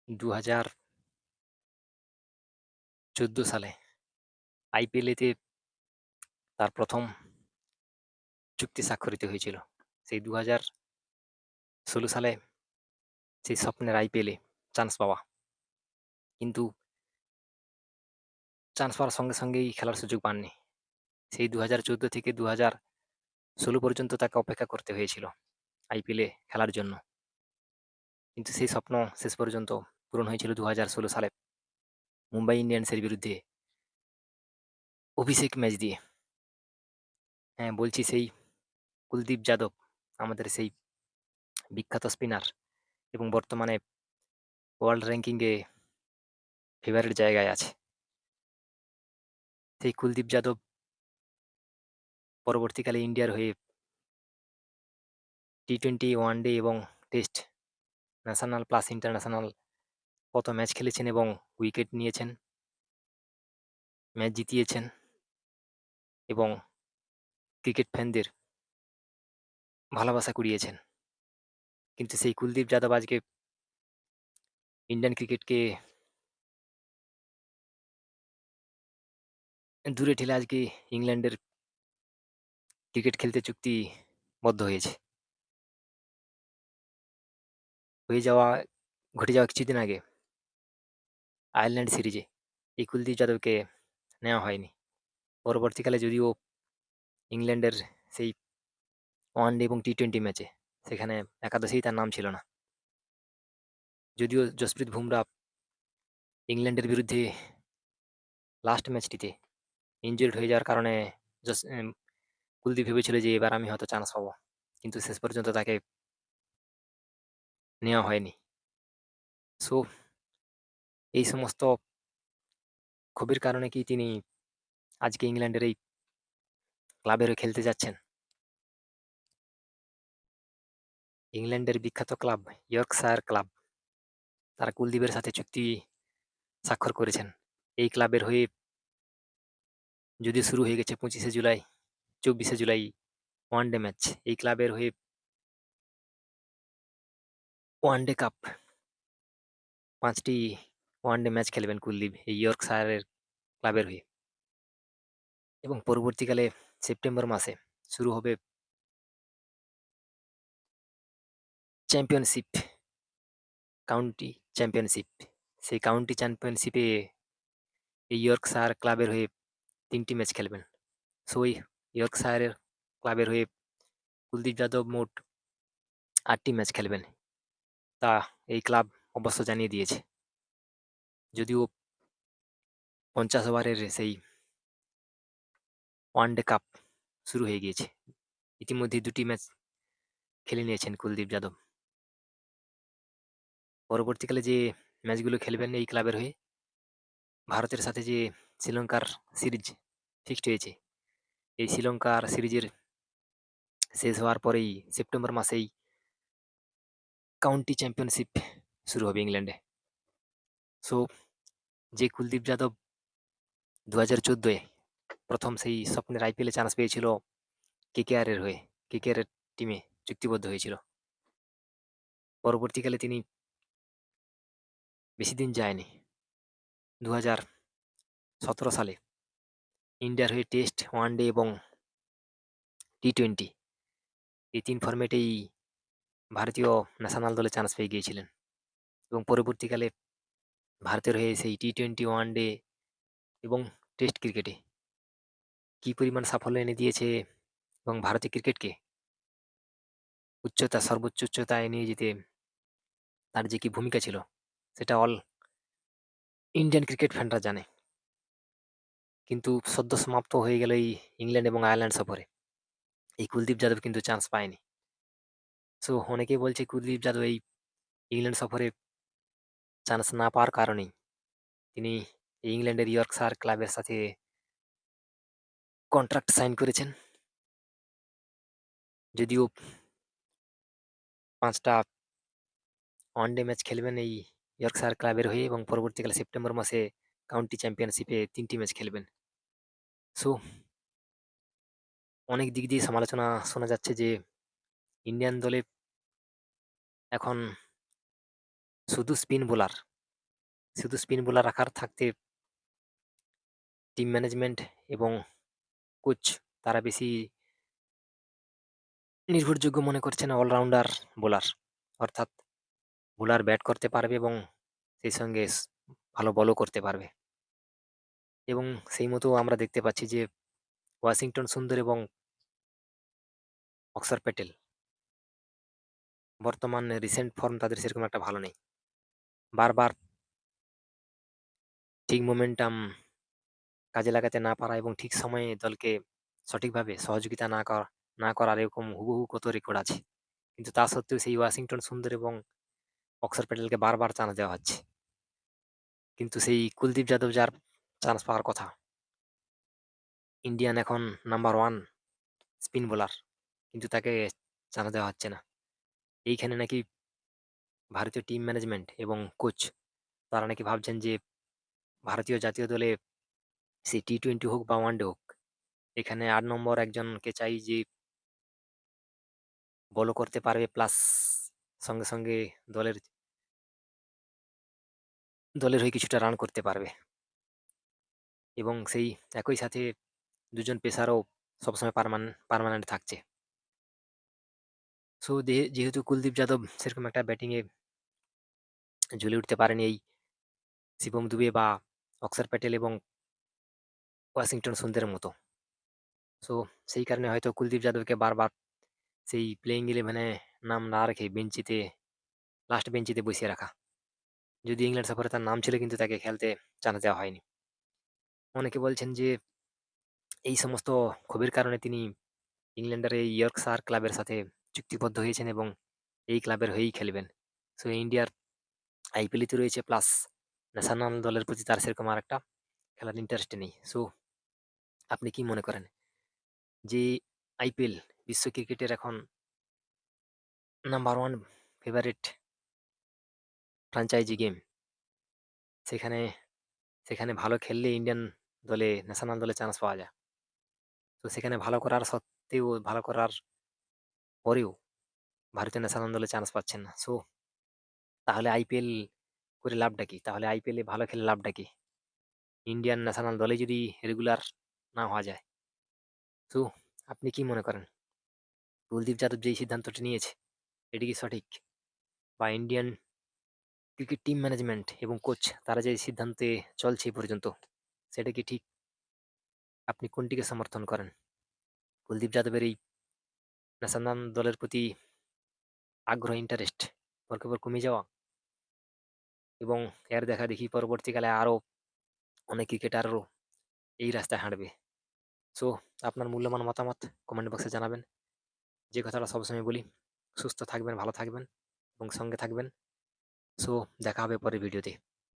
2014 সালে আইপিএলেতে তার প্রথম চুক্তি স্বাক্ষরিত হয়েছিল। সেই 2016 সালে সেই স্বপ্নের আইপিএলে চান্স পাওয়া। কিন্তু চান্স পাওয়ার সঙ্গে সঙ্গেই খেলার সুযোগ পাননি। সেই 2014 থেকে 2016 পর্যন্ত তাকে অপেক্ষা করতে হয়েছিল আইপিএলে খেলার জন্য। কিন্তু সেই স্বপ্ন শেষ পর্যন্ত পূরণ হয়েছিল 2016 সালে মুম্বাই ইন্ডিয়ান্সের বিরুদ্ধে অভিষেক ম্যাচ দিয়ে। হ্যাঁ, বলছি সেই কুলদীপ যাদব, আমাদের সেই বিখ্যাত স্পিনার এবং বর্তমানে ওয়ার্ল্ড র্যাঙ্কিংয়ে ফেভারিট জায়গায় আছে। সেই কুলদীপ যাদব পরবর্তীকালে ইন্ডিয়ার হয়ে টি-20, ওয়ানডে এবং টেস্ট, ন্যাশনাল প্লাস ইন্টারন্যাশনাল কত ম্যাচ খেলেছেন এবং উইকেট নিয়েছেন, ম্যাচ জিতিয়েছেন এবং ক্রিকেট ফ্যানদের ভালোবাসা কুড়িয়েছেন। কিন্তু সেই কুলদীপ যাদব আজকে ইন্ডিয়ান ক্রিকেটকে দূরে ঠেলে আজকে ইংল্যান্ডের ক্রিকেট খেলতে চুক্তিবদ্ধ হয়েছে। হয়ে যাওয়া ঘটে যাওয়া কিছুদিন আগে আয়ারল্যান্ড সিরিজে এই কুলদীপ যাদবকে নেওয়া হয়নি। পরবর্তীকালে যদিও ইংল্যান্ডের সেই ওয়ানডে এবং টি-20 ম্যাচে সেখানে একাদশেই তার নাম ছিল না। যদিও জসপ্রীত বুমরা ইংল্যান্ডের বিরুদ্ধে লাস্ট ম্যাচটিতে ইনজুর্ড হয়ে যাওয়ার কারণে কুলদীপ ভেবেছিল যে এবার আমি হয়তো চান্স পাবো, কিন্তু শেষ পর্যন্ত তাকে নেওয়া হয়নি। সো এই সমস্ত ক্ষোভের কারণে কি তিনি আজকে ইংল্যান্ডের এই ক্লাবের হয়ে খেলতে যাচ্ছেন? ইংল্যান্ডের বিখ্যাত ক্লাব ইয়র্কশায়ার ক্লাব, তারা কুলদীপের সাথে চুক্তি স্বাক্ষর করেছেন। এই ক্লাবের হয়ে যদিও শুরু হয়ে গেছে 25শে জুলাই, 24শে জুলাই ওয়ানডে ম্যাচ। এই ক্লাবের হয়ে ওয়ানডে কাপ 5টি ওয়ানডে ম্যাচ খেলবেন কুলদীপ এই ইয়র্কশায়ারের ক্লাবের হয়ে। এবং পরবর্তীকালে সেপ্টেম্বর মাসে শুরু হবে চ্যাম্পিয়নশিপ, কাউন্টি চ্যাম্পিয়নশিপ। সেই কাউন্টি চ্যাম্পিয়নশিপে এই ইয়র্কশায়ার ক্লাবের হয়ে 3টি ম্যাচ খেলবেন। সো এই ইয়র্কশায়ারের ক্লাবের হয়ে কুলদীপ যাদব মোট 8টি ম্যাচ খেলবেন, তা এই ক্লাব অবশ্য জানিয়ে দিয়েছে। যদিও 50 ওভারের সেই ওয়ানডে কাপ শুরু হয়ে গিয়েছে, ইতিমধ্যে 2টি ম্যাচ খেলে নিয়েছেন কুলদীপ যাদব। পরবর্তীকালে যে ম্যাচগুলো খেলবেন এই ক্লাবের হয়ে, ভারতের সাথে যে শ্রীলঙ্কার সিরিজ ফিক্সড হয়েছে, এই শ্রীলঙ্কার সিরিজের শেষ হওয়ার পরেই সেপ্টেম্বর মাসেই কাউন্টি চ্যাম্পিয়নশিপ শুরু হবে ইংল্যান্ডে। সো যে কুলদীপ যাদব 2014-এ প্রথম সেই স্বপ্নের আইপিএলে চান্স পেয়েছিল কেকেআর এর হয়ে, কেকেআর এর টিমে চুক্তিবদ্ধ হয়েছিল। পরবর্তীকালে তিনি বেশি দিন যায়নি, 2017 সালে ইন্ডিয়ার হয়ে টেস্ট, ওয়ানডে এবং টি-20 এই 3 ফরম্যাটেই ভারতীয় ন্যাশনাল দলে চান্স পেয়ে গিয়েছিলেন। এবং পরবর্তীকালে ভারতের হয়ে সেই টি-20, ওয়ানডে এবং টেস্ট ক্রিকেটে কি পরিমাণ সাফল্য এনে দিয়েছে এবং ভারতীয় ক্রিকেটকে সর্বোচ্চ উচ্চতায় নিয়ে যেতে তার যে কি ভূমিকা ছিল, সেটা অল ইন্ডিয়ান ক্রিকেট ফ্যানরা জানে। কিন্তু সদ্য সমাপ্ত হয়ে গেল এই ইংল্যান্ড এবং আয়ারল্যান্ড সফরে এই কুলদীপ যাদব কিন্তু চান্স পায়নি। সো অনেকেই বলছে কুলদীপ যাদব এই ইংল্যান্ড সফরে চান্স না পাওয়ার কারণেই তিনি এই ইংল্যান্ডের ইয়র্কশায়ার ক্লাবের সাথে কন্ট্রাক্ট সাইন করেছেন। যদিও 5টা ওয়ানডে ম্যাচ খেলবেন এই ইয়র্কশায়ার ক্লাবের হয়ে এবং পরবর্তীকালে সেপ্টেম্বর মাসে কাউন্টি চ্যাম্পিয়নশিপে 3টি ম্যাচ খেলবেন। সো অনেক দিক দিয়ে সমালোচনা শোনা যাচ্ছে যে ইন্ডিয়ান দলে এখন শুধু স্পিন বোলার শুধু স্পিন বোলার রাখার থাকতে টিম ম্যানেজমেন্ট এবং কোচ তারা বেশি নির্ভরযোগ্য মনে করছেন অলরাউন্ডার বোলার, অর্থাৎ বোলার ব্যাট করতে পারবে এবং সেই সঙ্গে ভালো বলও করতে পারবে। এবং সেই মতো আমরা দেখতে পাচ্ছি যে ওয়াশিংটন সুন্দর এবং অক্সর প্যাটেল বর্তমান রিসেন্ট ফর্ম তাদের সেরকম একটা ভালো নেই। বারবার ঠিক মোমেন্টাম কাজে লাগাতে না পারা এবং ঠিক সময়ে দলকে সঠিকভাবে সহযোগিতা না করার এরকম হুবহু কত রেকর্ড আছে। কিন্তু তা সত্ত্বেও সেই ওয়াশিংটন সুন্দর এবং অক্সর প্যাটেলকে বারবার চান্স দেওয়া হচ্ছে। কিন্তু সেই কুলদীপ যাদব যার চান্স পাওয়ার কথা, ইন্ডিয়ান এখন নাম্বার ওয়ান স্পিন বোলার, কিন্তু তাকে চান্স দেওয়া হচ্ছে না। এইখানে নাকি ভারতীয় টিম ম্যানেজমেন্ট এবং কোচ তারা নাকি ভাবছেন যে ভারতীয় জাতীয় দলে সে টি-20 হোক বা ওয়ানডে হোক, এখানে ৮ নম্বর একজনকে চাই যে বলও করতে পারবে, প্লাস সঙ্গে সঙ্গে দলের দলের হয়ে কিছুটা রান করতে পারবে এবং সেই একই সাথে দুজন পেসারও সবসময় পার্মানেন্ট থাকছে। সো যেহেতু কুলদীপ যাদব সেরকম একটা ব্যাটিংয়ে জ্বলে উঠতে পারেনি এই শিবম দুবে বা অক্সর প্যাটেল এবং ওয়াশিংটন সুন্দরের মতো, সো সেই কারণে হয়তো কুলদীপ যাদবকে বারবার সেই প্লেইং ইলেভেনে নাম না রেখে লাস্ট বেঞ্চিতে বসিয়ে রাখা। যদি ইংল্যান্ড সফরে তার নাম ছিল কিন্তু তাকে খেলতে চান্স দেওয়া হয়নি। অনেকে বলছেন যে এই সমস্ত ক্ষোভের কারণে তিনি ইংল্যান্ডের এই ইয়র্কশায়ার ক্লাবের সাথে চুক্তিবদ্ধ হয়েছেন এবং এই ক্লাবের হয়েই খেলবেন। সো ইন্ডিয়ার আইপিএলই তো রয়েছে, প্লাস ন্যাশনাল দলের প্রতি তার সেরকম আর একটা খেলার ইন্টারেস্ট নেই। সো আপনি কি মনে করেন যে আইপিএল বিশ্ব ক্রিকেটের এখন number one favourite franchise game, সেখানে সেখানে ভালো খেললে ইন্ডিয়ান ন্যাশনাল দলে চান্স পাওয়া যায়, তো সেখানে ভালো করার সত্ত্বেও ভালো করার পরেও ভারতীয় ন্যাশনাল দলে চান্স পাচ্ছেন না। সো তাহলে আইপিএল করে লাভটা কি? তাহলে আইপিএলে ভালো খেলে লাভটা কি? ইন্ডিয়ান ন্যাশনাল দলে যদি রেগুলার না হওয়া যায়। তো আপনি কি মনে করেন? কুলদীপ যাদব যেই সিদ্ধান্তটি নিয়েছে, এটি কি সঠিক? বা ইন্ডিয়ান ক্রিকেট টিম ম্যানেজমেন্ট এবং কোচ তারা যে সিদ্ধান্তে চলছে এই পর্যন্ত, সেটা কি ঠিক? আপনি কোনটিকে সমর্থন করেন? কুলদীপ যাদবের এই ন্যাশনাল দলের প্রতি আগ্রহ, ইন্টারেস্ট পরকে পর কমে যাওয়া এবং এর দেখাদেখি পরবর্তীকালে আরো অনেক ক্রিকেটারও এই রাস্তায় হাঁটবে। সো আপনার মূল্যবান মতামত কমেন্ট বক্সে জানাবেন। যে কথাটা সবসময় বলি, সুস্থ থাকবেন, ভালো থাকবেন এবং সঙ্গে থাকবেন। সো দেখা হবে পরের ভিডিওতে।